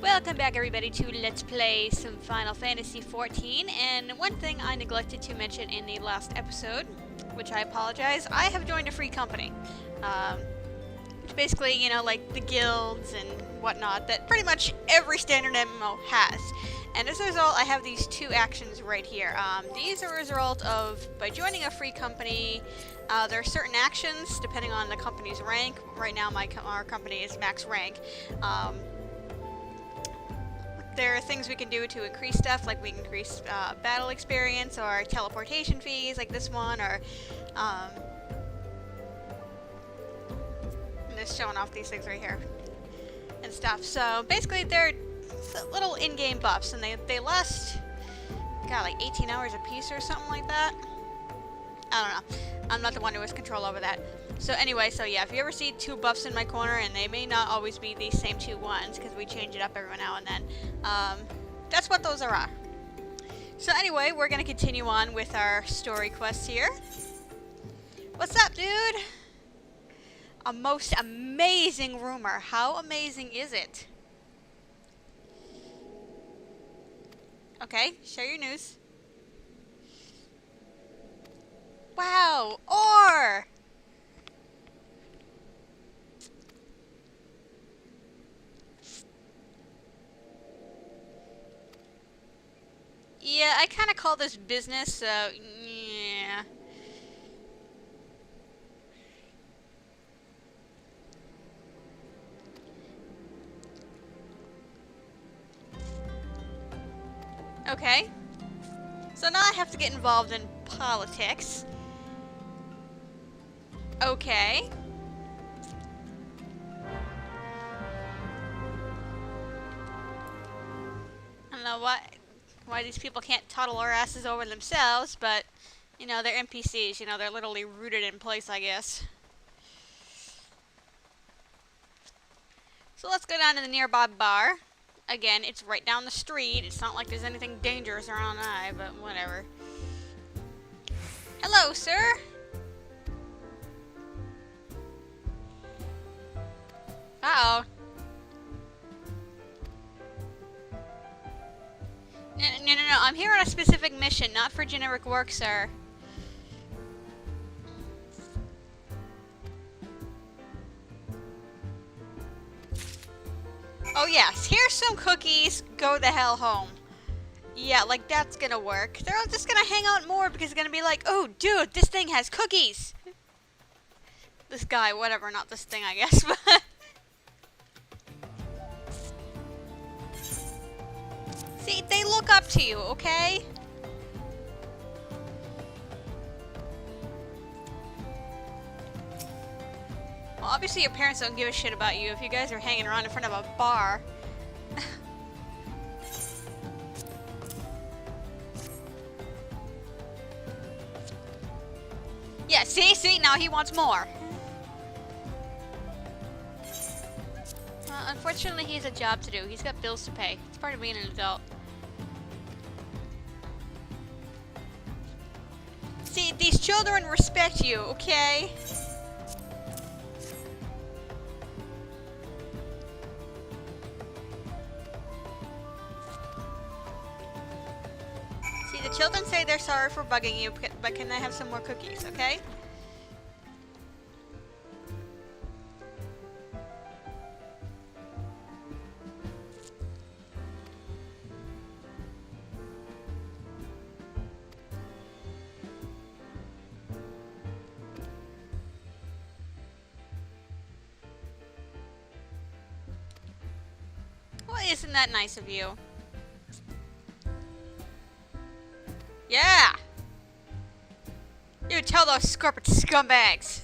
Welcome back everybody to Let's Play some Final Fantasy XIV, and one thing I neglected to mention in the last episode, which I apologize, I have joined a free company. Which basically, you know, like the guilds and whatnot that pretty much every standard MMO has. And as a result, I have these two actions right here. These are a result of, by joining a free company, there are certain actions depending on the company's rank. Right now our company is max rank. There are things we can do to increase stuff, like we can increase battle experience or teleportation fees, like this one, or I'm just showing off these things right here and stuff. So basically, they're little in-game buffs, and they last, God, like 18 hours a piece or something like that. I don't know. I'm not the one who has control over that. So anyway, so yeah, if you ever see two buffs in my corner, and they may not always be the same two ones, because we change it up every now and then, that's what those are. So anyway, we're going to continue on with our story quests here. What's up, dude? A most amazing rumor. How amazing is it? Okay, share your news. Wow, ore! Yeah, I kind of call this business, so yeah. Okay. So now I have to get involved in politics. Okay. I don't know why these people can't toddle our asses over themselves, but, you know, they're NPCs, you know, they're literally rooted in place, I guess. So let's go down to the nearby bar. Again, it's right down the street. It's not like there's anything dangerous around I, but whatever. Hello, sir. Uh-oh. No. I'm here on a specific mission, not for generic work, sir. Oh yes, here's some cookies. Go the hell home. Yeah, like that's gonna work. They're all just gonna hang out more because it's gonna be like, oh dude, this thing has cookies. This guy, whatever, not this thing, I guess, but... See, they look up to you, okay? Well, obviously your parents don't give a shit about you if you guys are hanging around in front of a bar. Yeah, see, now he wants more. Well, unfortunately, he has a job to do. He's got bills to pay. It's part of being an adult. See, these children respect you, okay? See, the children say they're sorry for bugging you, but can I have some more cookies, okay? Well, isn't that nice of you? Yeah! You tell those corporate scumbags!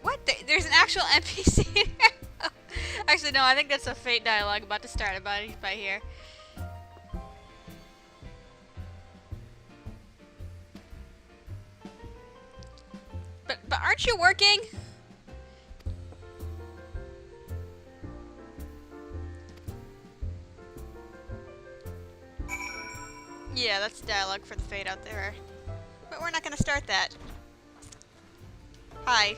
What? There's an actual NPC here? Actually, no, I think that's a fate dialogue about to start about he's by here. But aren't you working? Yeah, that's dialogue for the fate out there. But we're not gonna start that. Hi.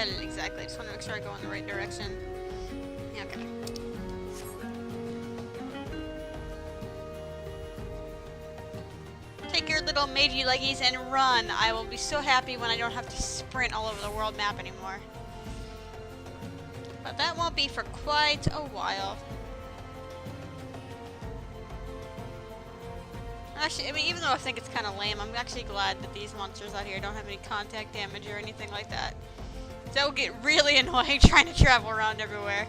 headed exactly? Just want to make sure I go in the right direction. Yeah, okay. Take your little matey leggies and run. I will be so happy when I don't have to sprint all over the world map anymore. But that won't be for quite a while. Actually, I mean, even though I think it's kind of lame, I'm actually glad that these monsters out here don't have any contact damage or anything like that. That would get really annoying trying to travel around everywhere.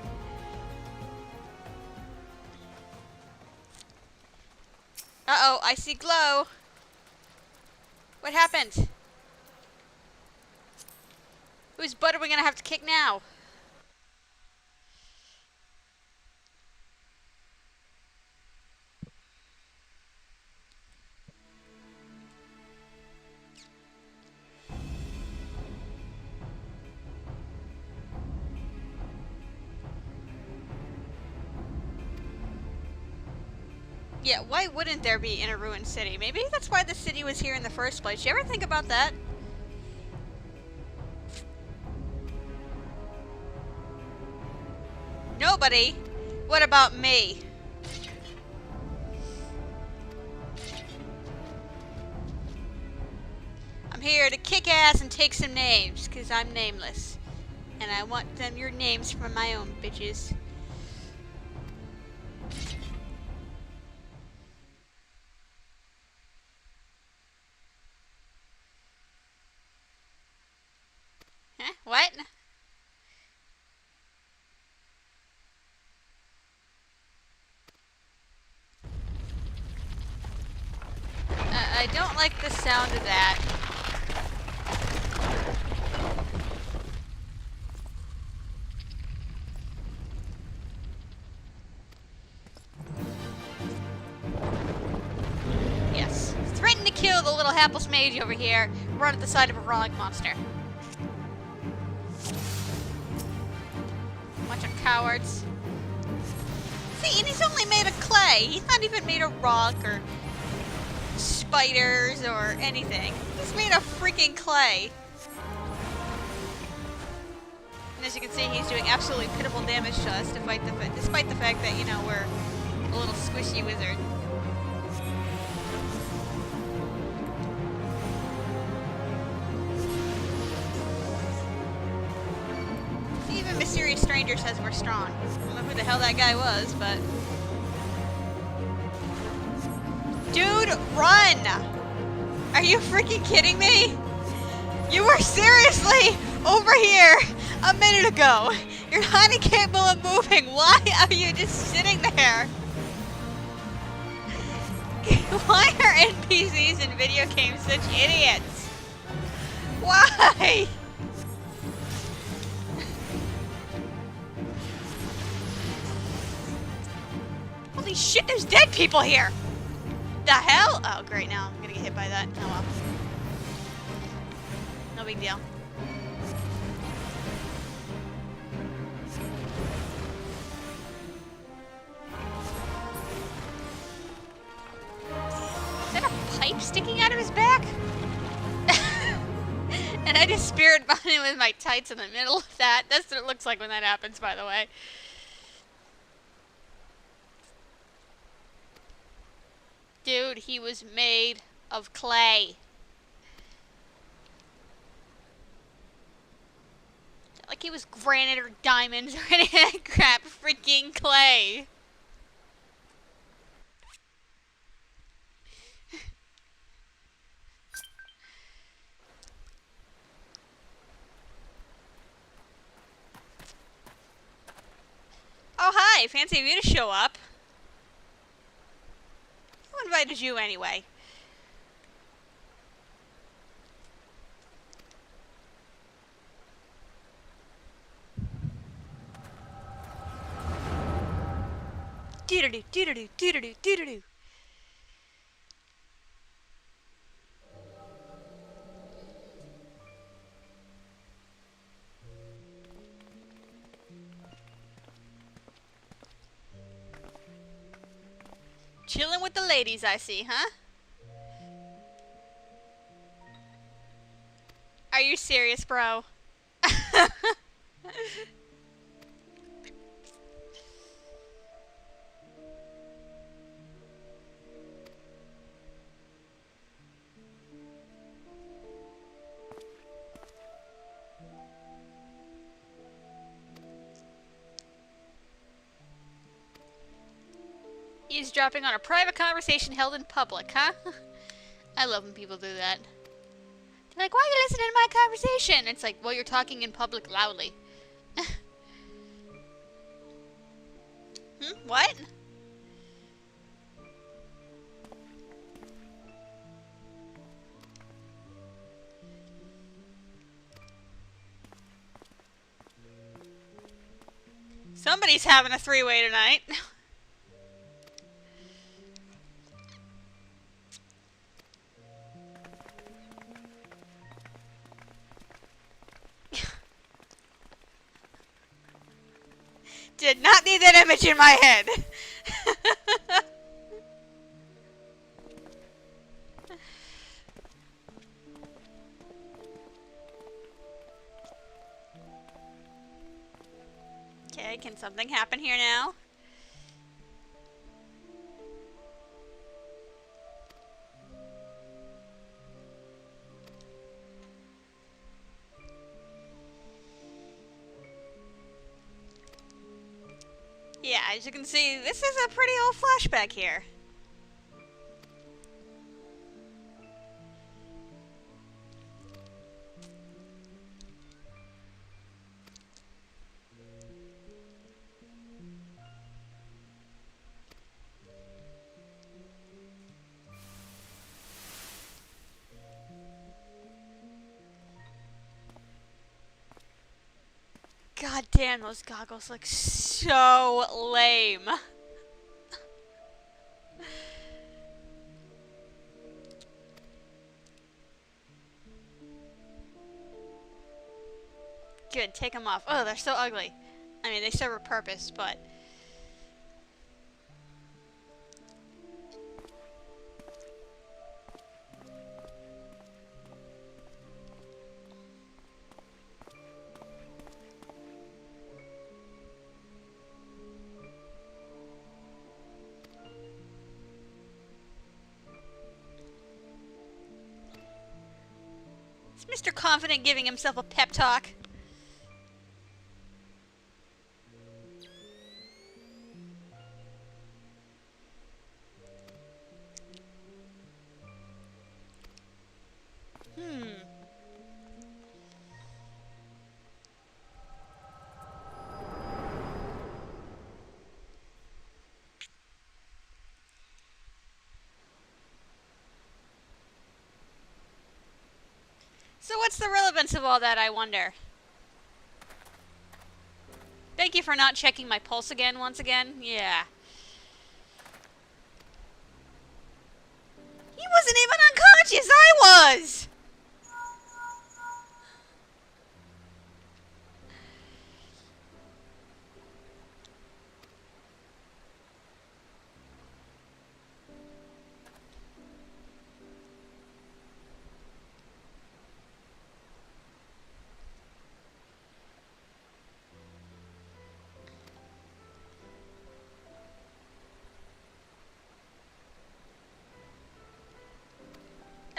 Uh-oh, I see glow. What happened? Whose butt are we gonna have to kick now? Yeah, why wouldn't there be in a ruined city? Maybe that's why the city was here in the first place. You ever think about that? Nobody? What about me? I'm here to kick ass and take some names, because I'm nameless. And I want them your names from my own, bitches. Huh? What? I don't like the sound of that. Yes. Threaten to kill the little hapless mage over here. Run at the side of a rock monster. Bunch of cowards. See, and he's only made of clay. He's not even made of rock or spiders or anything. He's made of freaking clay. And as you can see, he's doing absolutely pitiful damage to us despite the fact that, you know, we're a little squishy wizard. Even Mysterious Stranger says we're strong. I don't know who the hell that guy was, but... Dude, run! Are you freaking kidding me? You were seriously over here a minute ago. You're not incapable of moving. Why are you just sitting there? Why are NPCs in video games such idiots? Why? Holy shit, there's dead people here! The hell? Oh, great, now I'm gonna get hit by that. Oh well. No big deal. Is that a pipe sticking out of his back? And I just spirit bomb him with my tights in the middle of that. That's what it looks like when that happens, by the way. Dude, he was made of clay. Not like he was granite or diamonds or any of that crap. Freaking clay. Oh, hi. Fancy of you to show up. Who invited you anyway? Doo-doo-doo, doo-doo-doo, doo-doo-doo, doo-doo-doo. Chilling with the ladies, I see, huh? Are you serious, bro? Eavesdropping on a private conversation held in public, huh? I love when people do that. They're like, why are you listening to my conversation? It's like, well, you're talking in public loudly. What? Somebody's having a three-way tonight. Did not need that image in my head. Okay, can something happen here now? Yeah, as you can see, this is a pretty old flashback here. God damn, those goggles look so lame. Good, take them off. Oh, they're so ugly. I mean, they serve a purpose, but... Is Mr. Confident giving himself a pep talk? So what's the relevance of all that, I wonder? Thank you for not checking my pulse again, once again. Yeah. He wasn't even unconscious, I was!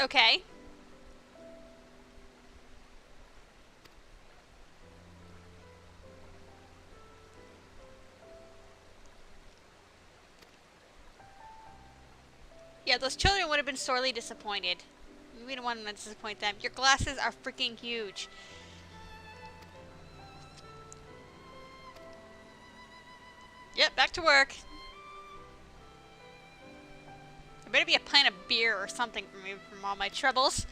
Okay. Yeah, those children would have been sorely disappointed. We don't want to disappoint them. Your glasses are freaking huge. Yep, back to work. There better be a pint of beer or something for me from all my troubles.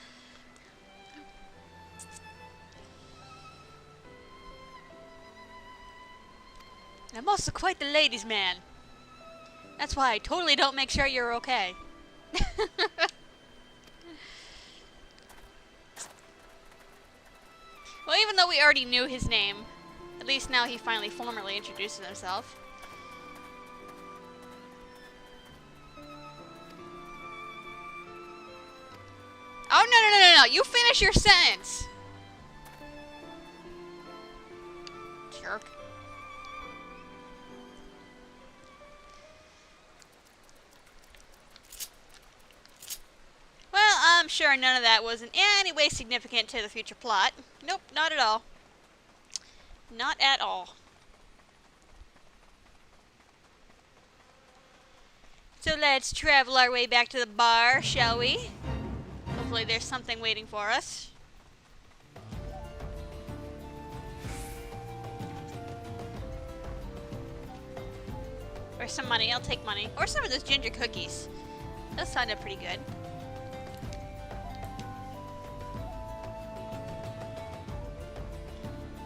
I'm also quite the ladies' man. That's why I totally don't make sure you're okay. Well, even though we already knew his name, at least now he finally formally introduces himself. Oh, no. You finish your sentence. sure none of that was in any way significant to the future plot. Nope, not at all. Not at all. So let's travel our way back to the bar, shall we? Hopefully there's something waiting for us. Or some money, I'll take money. Or some of those ginger cookies. Those sounded pretty good.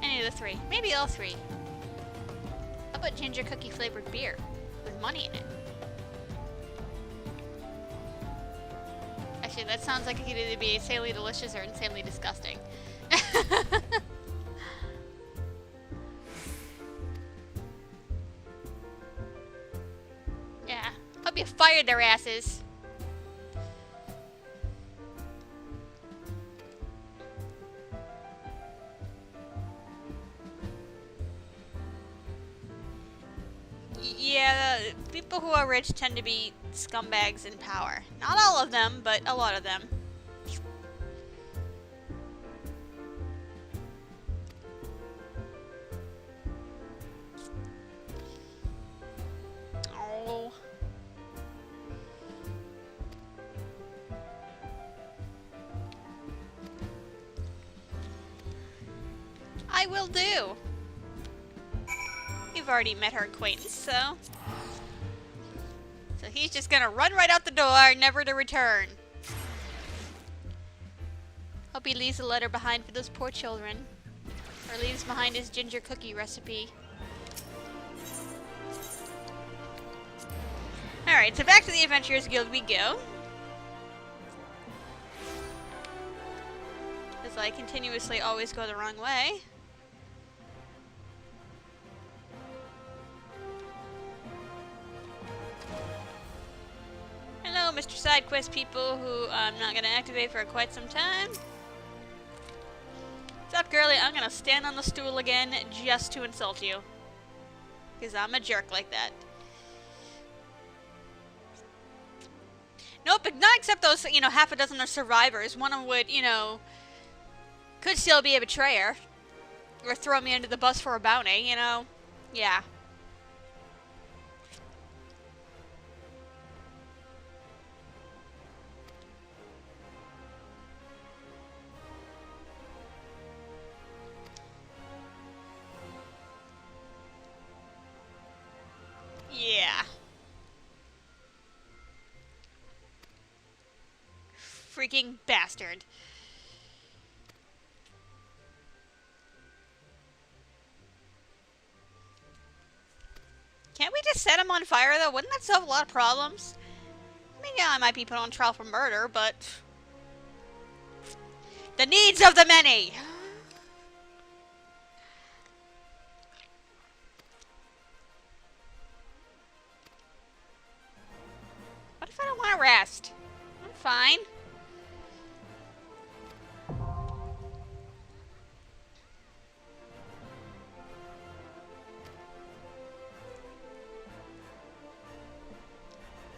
Any of the three. Maybe all three. How about ginger cookie flavored beer? With money in it. Actually, that sounds like it could either be insanely delicious or insanely disgusting. Yeah. Hope you fired their asses. Yeah, people who are rich tend to be scumbags in power. Not all of them, but a lot of them. Oh. I will do. You've already met her acquaintance, so he's just gonna run right out the door, never to return. Hope he leaves a letter behind for those poor children. Or leaves behind his ginger cookie recipe. Alright, so back to the Adventurers Guild we go. As I continuously always go the wrong way. Hello, Mr. Side Quest people who I'm not gonna activate for quite some time. What's up, girlie? I'm gonna stand on the stool again just to insult you. Because I'm a jerk like that. Nope, but not except those, you know, half a dozen of survivors. One of them would, you know, could still be a betrayer. Or throw me under the bus for a bounty, you know? Yeah. Yeah. Freaking bastard. Can't we just set him on fire, though? Wouldn't that solve a lot of problems? I mean, yeah, I might be put on trial for murder, but... the needs of the many! What if I don't want to rest? I'm fine.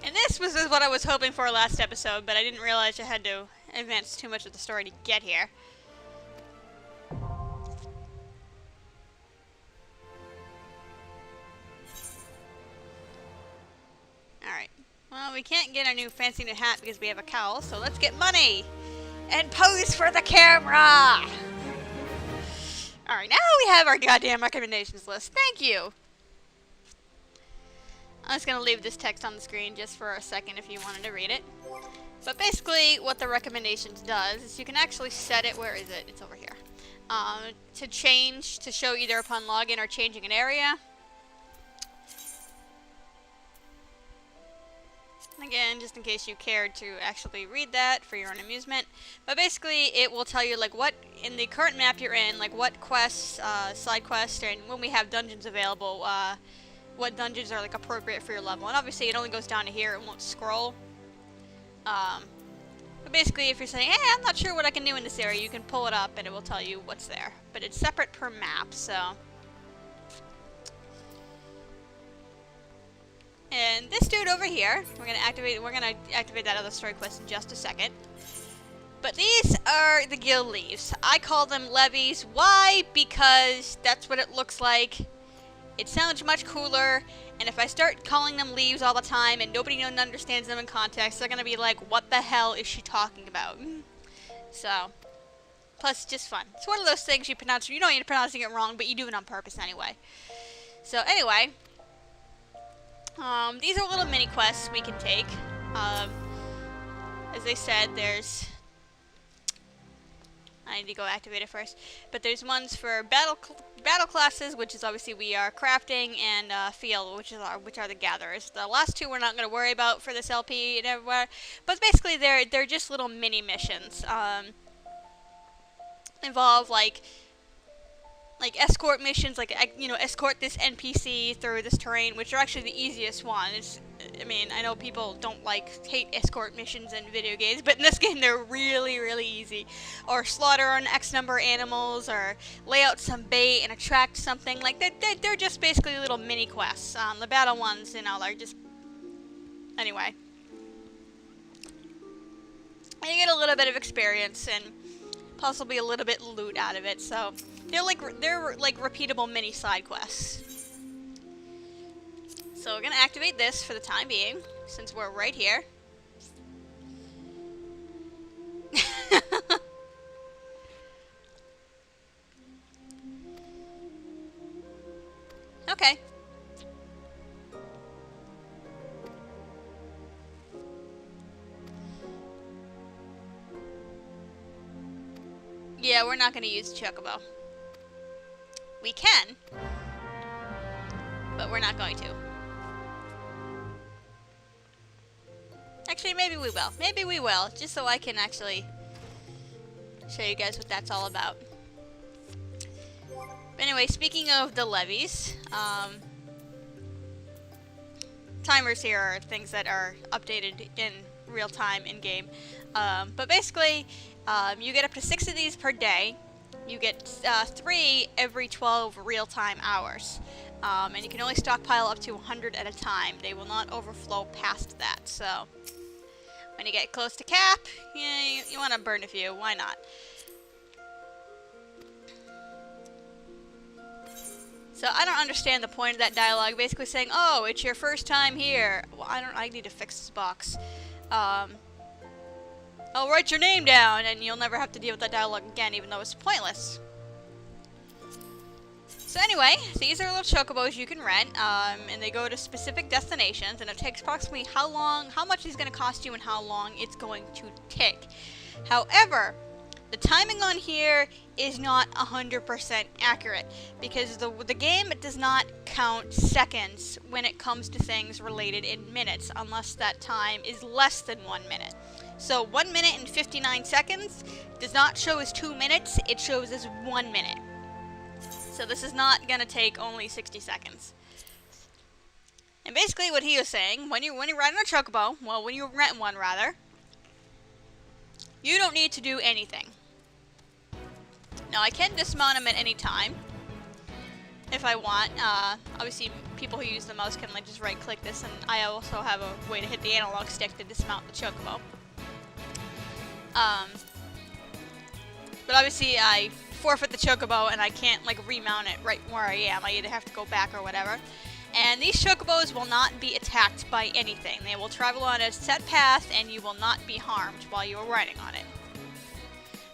And this was what I was hoping for last episode, but I didn't realize I had to advance too much of the story to get here. Alright. Well, we can't get our new fancy new hat because we have a cowl, so let's get money! And pose for the camera! Alright, now we have our goddamn recommendations list. Thank you! I'm just going to leave this text on the screen just for a second if you wanted to read it. But basically, what the recommendations does is you can actually set it, where is it? It's over here. To change, to show either upon login or changing an area. Again, just in case you cared to actually read that for your own amusement. But basically, it will tell you, like, what, in the current map you're in, like, what quests, side quests, and when we have dungeons available, what dungeons are, like, appropriate for your level. And obviously, it only goes down to here, it won't scroll. But basically, if you're saying, hey, I'm not sure what I can do in this area, you can pull it up, and it will tell you what's there. But it's separate per map, so... And this dude over here, we're gonna activate that other story quest in just a second. But these are the guild leaves. I call them levies. Why? Because that's what it looks like. It sounds much cooler, and if I start calling them leaves all the time and nobody understands them in context, they're gonna be like, what the hell is she talking about? So, plus it's just fun. It's one of those things you pronounce, you know you're pronouncing it wrong, but you do it on purpose anyway. So anyway, these are little mini quests we can take. As I said, there's... I need to go activate it first. But there's ones for battle classes, which is obviously we are crafting, and field, which are the gatherers. The last two we're not going to worry about for this LP and everywhere. But basically, they're just little mini missions. Involve like escort missions, like, you know, escort this NPC through this terrain, which are actually the easiest one. I mean, I know people hate escort missions in video games, but in this game they're really, really easy. Or slaughter an X number of animals, or lay out some bait and attract something. Like, they're just basically little mini quests. The battle ones, you know, they're just... Anyway. And you get a little bit of experience, and possibly a little bit loot out of it, so... They're like repeatable mini side quests. So we're gonna activate this for the time being, since we're right here. Okay. Yeah, we're not gonna use Chocobo. We can, but we're not going to. Actually, maybe we will. Maybe we will, just so I can actually show you guys what that's all about. Anyway, speaking of the levies, timers here are things that are updated in real time in game. But basically, you get up to 6 of these per day. You get 3 every 12 real-time hours. And you can only stockpile up to 100 at a time. They will not overflow past that. So, when you get close to cap, yeah, you want to burn a few. Why not? So, I don't understand the point of that dialogue. Basically saying, oh, it's your first time here. Well, I need to fix this box. I'll write your name down, and you'll never have to deal with that dialogue again, even though it's pointless. So anyway, these are little chocobos you can rent, and they go to specific destinations, and it takes approximately how much it's going to cost you and how long it's going to take. However, the timing on here is not 100% accurate, because the game does not count seconds when it comes to things related in minutes, unless that time is less than 1 minute. So 1 minute and 59 seconds does not show as 2 minutes, it shows as 1 minute. So this is not going to take only 60 seconds. And basically what he was saying, when you're riding a chocobo, well, when you rent one rather, you don't need to do anything. Now I can dismount him at any time, if I want. Obviously people who use the mouse can just right click this, and I also have a way to hit the analog stick to dismount the chocobo. But obviously I forfeit the chocobo and I can't remount it right where I am. I either have to go back or whatever. And these chocobos will not be attacked by anything. They will travel on a set path and you will not be harmed while you are riding on it.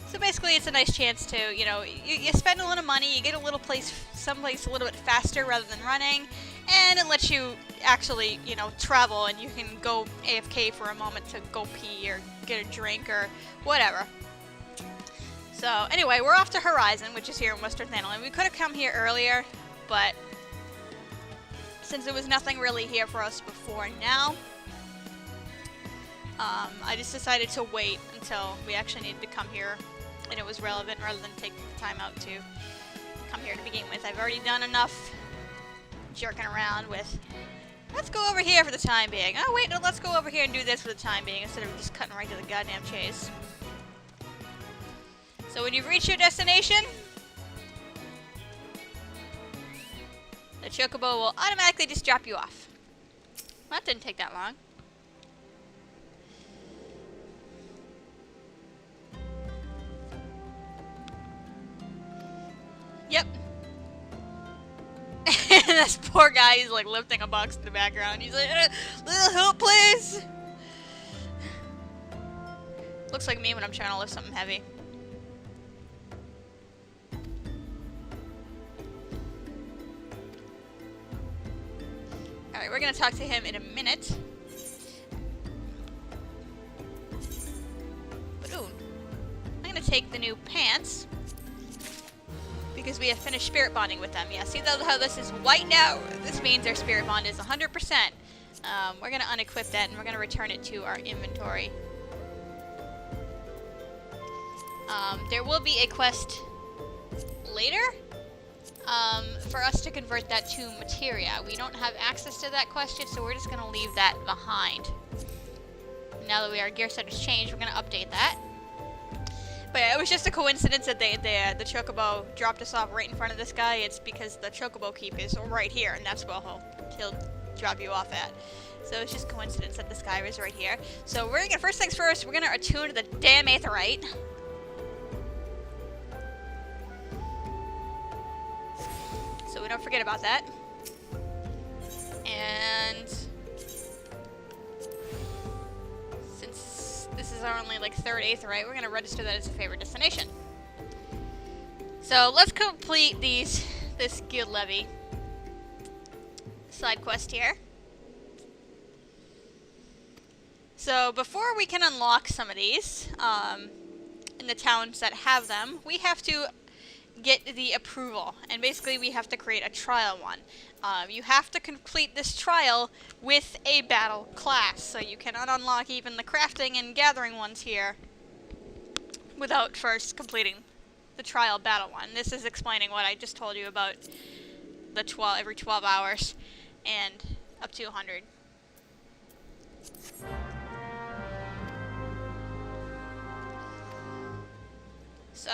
So basically it's a nice chance to, you spend a little money, you get a little someplace a little bit faster rather than running, and it lets you actually, travel, and you can go AFK for a moment to go pee or get a drink or whatever. So anyway, we're off to Horizon, which is here in Western Thailand. We could have come here earlier, but since there was nothing really here for us before now, I just decided to wait until we actually needed to come here and it was relevant, rather than take the time out to come here to begin with. I've already done enough jerking around with, let's go over here for the time being. Oh wait, no, let's go over here and do this for the time being, instead of just cutting right to the goddamn chase. So when you've reached your destination, the chocobo will automatically just drop you off. Well, that didn't take that long. And this poor guy is like lifting a box in the background. He's like, little help, please. Looks like me when I'm trying to lift something heavy. Alright, we're gonna talk to him in a minute. But ooh, I'm gonna take the new pants because we have finished spirit bonding with them. Yeah, see how this is white now? This means our spirit bond is 100%. We're gonna unequip that and we're gonna return it to our inventory. There will be a quest later for us to convert that to materia. We don't have access to that quest yet, so we're just gonna leave that behind. Now that our gear set has changed, we're gonna update that. But yeah, it was just a coincidence that the chocobo dropped us off right in front of this guy. It's because the chocobo keep is right here, and that's where he'll drop you off at. So it's just coincidence that this guy was right here. So we're gonna, first things first, we're gonna attune to the damn aetheryte. So we don't forget about that. And since this is our only like third aetheryte, we're gonna register that as a favorite destination. So let's complete this guild levy side quest here. So before we can unlock some of these in the towns that have them, we have to get the approval, and basically we have to create a trial one. You have to complete this trial with a battle class, so you cannot unlock even the crafting and gathering ones here without first completing the trial battle one. This is explaining what I just told you about the every 12 hours and up to 100. So,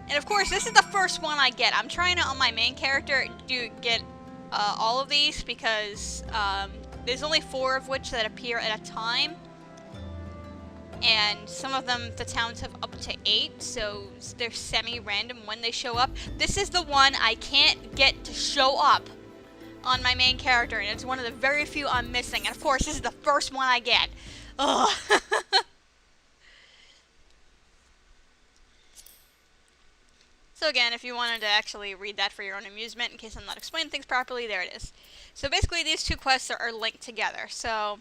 and of course, this is the first one I get. I'm trying to, on my main character, get all of these because there's only 4 of which that appear at a time. And some of them, the towns have up to 8, so they're semi-random when they show up. This is the one I can't get to show up on my main character, and it's one of the very few I'm missing. And of course, this is the first one I get. Ugh. So again, if you wanted to actually read that for your own amusement, in case I'm not explaining things properly, there it is. So basically, these two quests are linked together. So,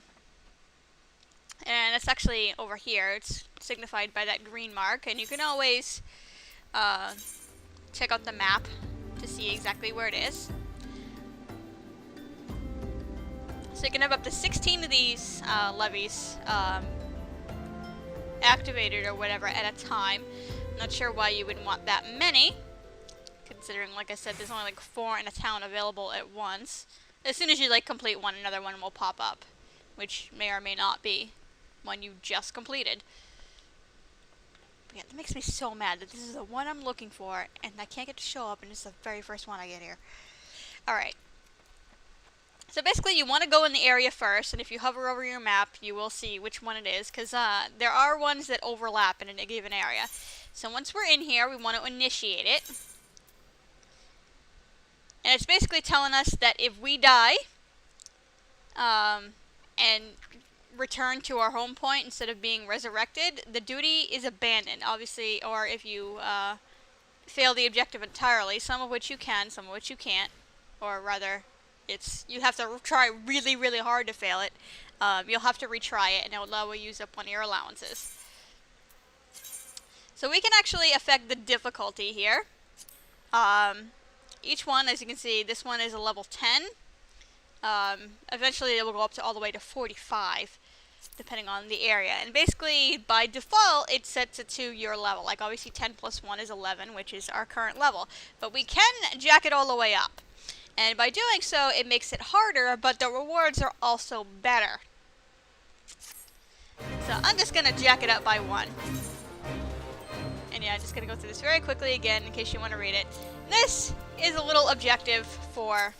and it's actually over here. It's signified by that green mark, and you can always check out the map to see exactly where it is. So you can have up to 16 of these levies activated or whatever at a time. Not sure why you would want that many, considering, like I said, there's only like 4 in a town available at once. As soon as you like complete one, another one will pop up, which may or may not be one you just completed. But yeah, that makes me so mad that this is the one I'm looking for, and I can't get to show up, and it's the very first one I get here. Alright. So basically, you want to go in the area first, and if you hover over your map, you will see which one it is, because there are ones that overlap in a given area. So once we're in here, we want to initiate it. And it's basically telling us that if we die, and return to our home point instead of being resurrected, the duty is abandoned, obviously, or if you fail the objective entirely, some of which you can, some of which you can't, or rather, you have to try really, really hard to fail it. You'll have to retry it, and it will use up one of your allowances. So we can actually affect the difficulty here. Each one, as you can see, this one is a level 10. Eventually it will go up to all the way to 45, depending on the area. And basically, by default, it sets it to your level. Like, obviously 10 plus 1 is 11, which is our current level. But we can jack it all the way up. And by doing so, it makes it harder, but the rewards are also better. So I'm just going to jack it up by 1. And yeah, I'm just going to go through this very quickly again in case you want to read it. This is a little objective for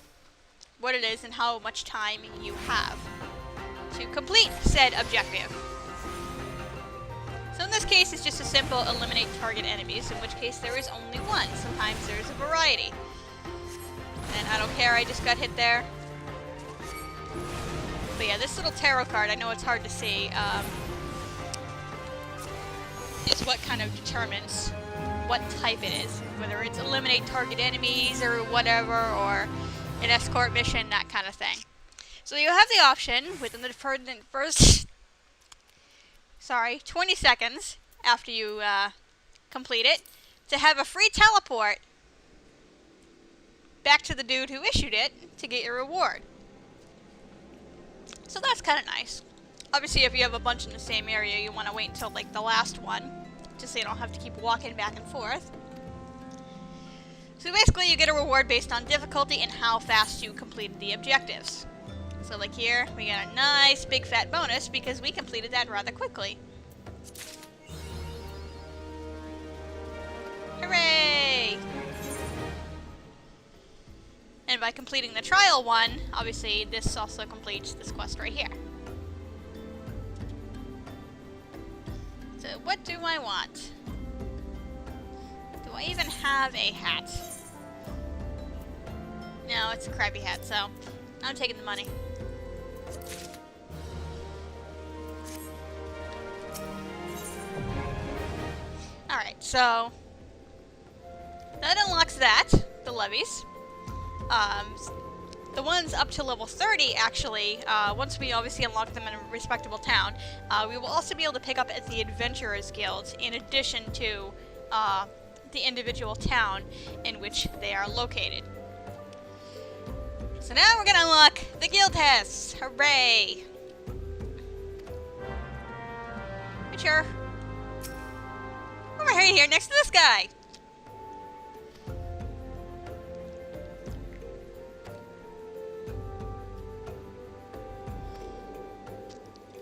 what it is and how much time you have to complete said objective. So in this case, it's just a simple eliminate target enemies, in which case there is only one. Sometimes there is a variety. And I don't care, I just got hit there. But yeah, this little tarot card, I know it's hard to see, is what kind of determines what type it is. Whether it's eliminate target enemies or whatever, or an escort mission, that kind of thing. So you have the option within the first 20 seconds after you complete it to have a free teleport back to the dude who issued it to get your reward. So that's kind of nice. Obviously, if you have a bunch in the same area, you want to wait until like the last one, just so you don't have to keep walking back and forth. So basically, you get a reward based on difficulty and how fast you completed the objectives. So like here, we got a nice big fat bonus because we completed that rather quickly. Hooray! And by completing the trial one, obviously this also completes this quest right here. So what do I want? Do I even have a hat? No, it's a crappy hat, so I'm taking the money. Alright, so that unlocks that, the levies. The ones up to level 30, actually, once we obviously unlock them in a respectable town, we will also be able to pick up at the Adventurers Guild, in addition to the individual town in which they are located. So now we're gonna unlock the Guildhests! Hooray! Picture. Over here, next to this guy!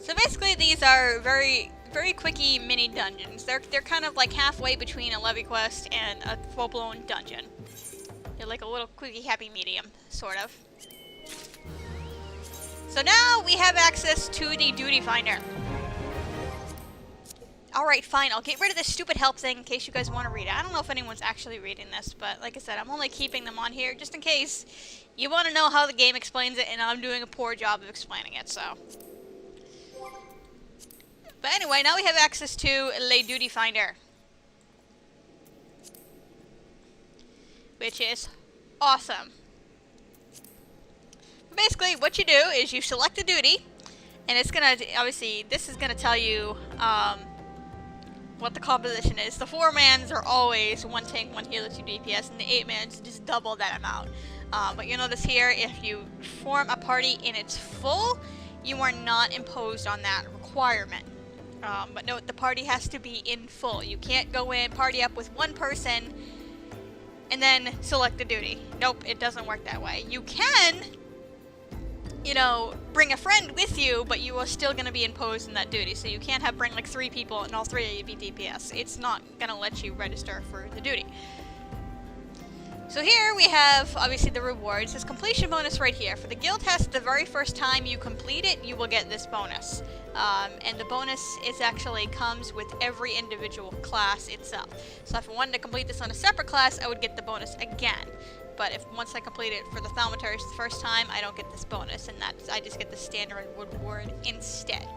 So basically, these are very quickie mini dungeons. They're kind of like halfway between a LEVEQUEST and a full-blown dungeon. They're like a little quickie happy medium, sort of. So now we have access to the duty finder. Alright, fine, I'll get rid of this stupid help thing in case you guys want to read it. I don't know if anyone's actually reading this, but like I said, I'm only keeping them on here just in case you want to know how the game explains it, and I'm doing a poor job of explaining it, so. But anyway, now we have access to Le Duty Finder, which is awesome. Basically, what you do is you select a duty, and it's gonna, obviously, this is gonna tell you what the composition is. The 4-mans are always 1 tank, 1 healer, 2 DPS, and the 8-mans just double that amount. But you'll notice here, if you form a party in its full, you are not imposed on that requirement. But note, the party has to be in full. You can't go in, party up with 1 person, and then select the duty. Nope, it doesn't work that way. You can, you know, bring a friend with you, but you are still going to be imposed in that duty. So you can't bring like 3 people and all 3 of you be DPS. It's not going to let you register for the duty. So here we have, obviously, the rewards. This completion bonus right here. For the guild test, the very first time you complete it, you will get this bonus. And the bonus actually comes with every individual class itself. So if I wanted to complete this on a separate class, I would get the bonus again. But if once I complete it for the Thaumatars the first time, I don't get this bonus, and I just get the standard reward instead.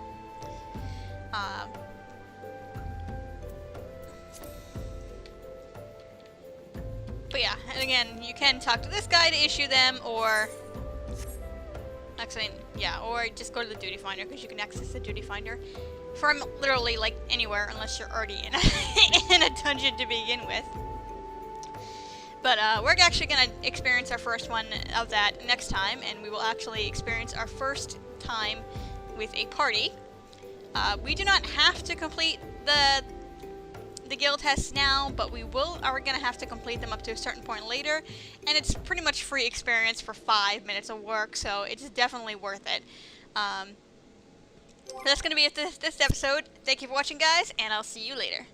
But yeah, and again, you can talk to this guy to issue them, or actually, yeah, or just go to the duty finder, because you can access the duty finder from literally like anywhere, unless you're already in a dungeon to begin with. But we're actually going to experience our first one of that next time, and we will actually experience our first time with a party. We do not have to complete the guild tests now, but we are going to have to complete them up to a certain point later, and it's pretty much free experience for 5 minutes of work, so it's definitely worth it. That's going to be it this episode. Thank you for watching, guys, and I'll see you later.